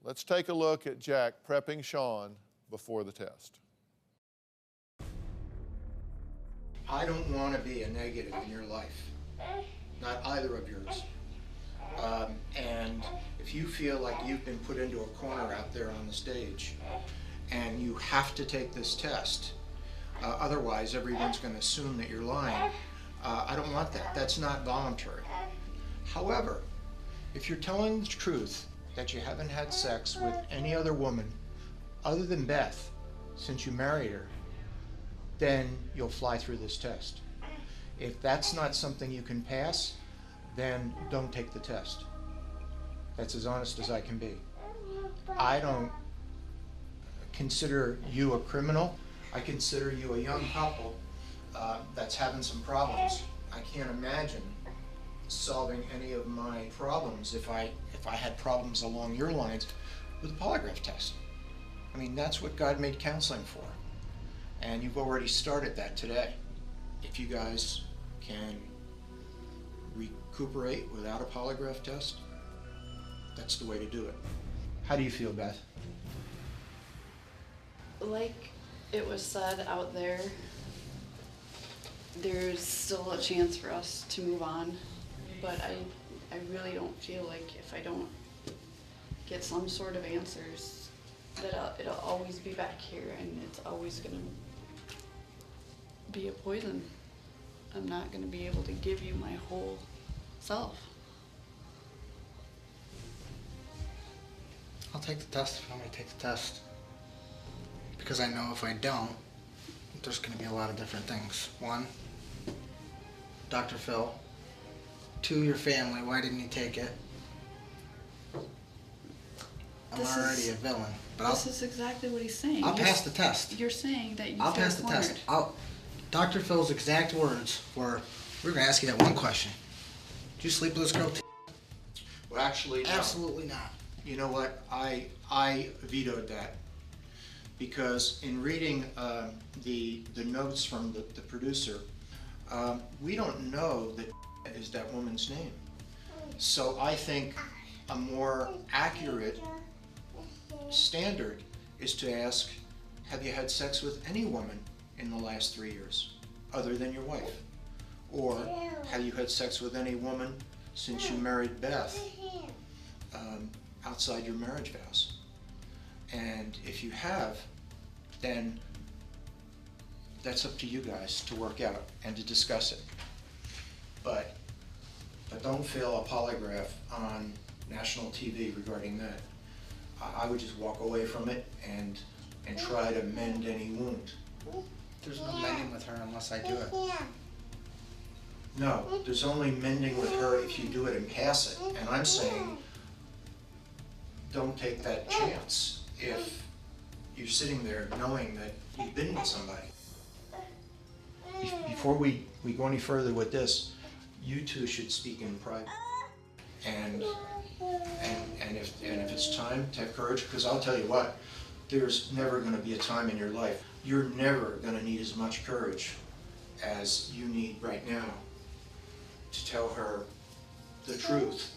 Let's take a look at Jack prepping Shawn before the test. I don't want to be a negative in your life, not either of yours. And if you feel like you've been put into a corner out there on the stage and you have to take this test, otherwise everyone's going to assume that you're lying, I don't want that. That's not voluntary. However, if you're telling the truth that you haven't had sex with any other woman other than Beth since you married her, then you'll fly through this test. If that's not something you can pass, then don't take the test. That's as honest as I can be. I don't consider you a criminal. I consider you a young couple that's having some problems. I can't imagine solving any of my problems if I had problems along your lines with a polygraph test. I mean, that's what God made counseling for. And you've already started that today. If you guys can recuperate without a polygraph test, that's the way to do it. How do you feel, Beth? Like it was said out there, there's still a chance for us to move on, but I really don't feel like if I don't get some sort of answers that it'll always be back here and it's always gonna be a poison. I'm not gonna be able to give you my whole self. I'll take the test if you want me to take the test. Because I know if I don't, there's going to be a lot of different things. One, Dr. Phil. Two, your family. Why didn't you take it? I'm already a villain. But This is exactly what he's saying. I'll pass the test. You're saying that you I'll feel pass the cornered. test. Dr. Phil's exact words were, we're going to ask you that one question. Did you sleep with this girl? Well, actually, no. Absolutely not. You know what? I vetoed that because in reading the notes from the producer, we don't know that is that woman's name. So I think a more accurate standard is to ask, have you had sex with any woman in the last 3 years other than your wife? Or have you had sex with any woman since you married Beth outside your marriage vows? And if you have, then that's up to you guys to work out and to discuss it. But don't fail a polygraph on national TV regarding that. I would just walk away from it and try to mend any wound. There's no mending with her unless I do it. No, there's only mending with her if you do it and pass it. And I'm saying, don't take that chance if you're sitting there knowing that you've been with somebody. Before we go any further with this, you two should speak in private. And if it's time to have courage, because I'll tell you what, there's never going to be a time in your life you're never going to need as much courage as you need right now to tell her the truth.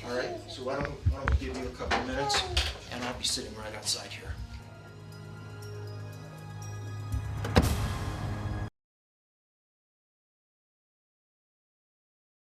All right, so why don't we give you a couple minutes, and I'll be sitting right outside here.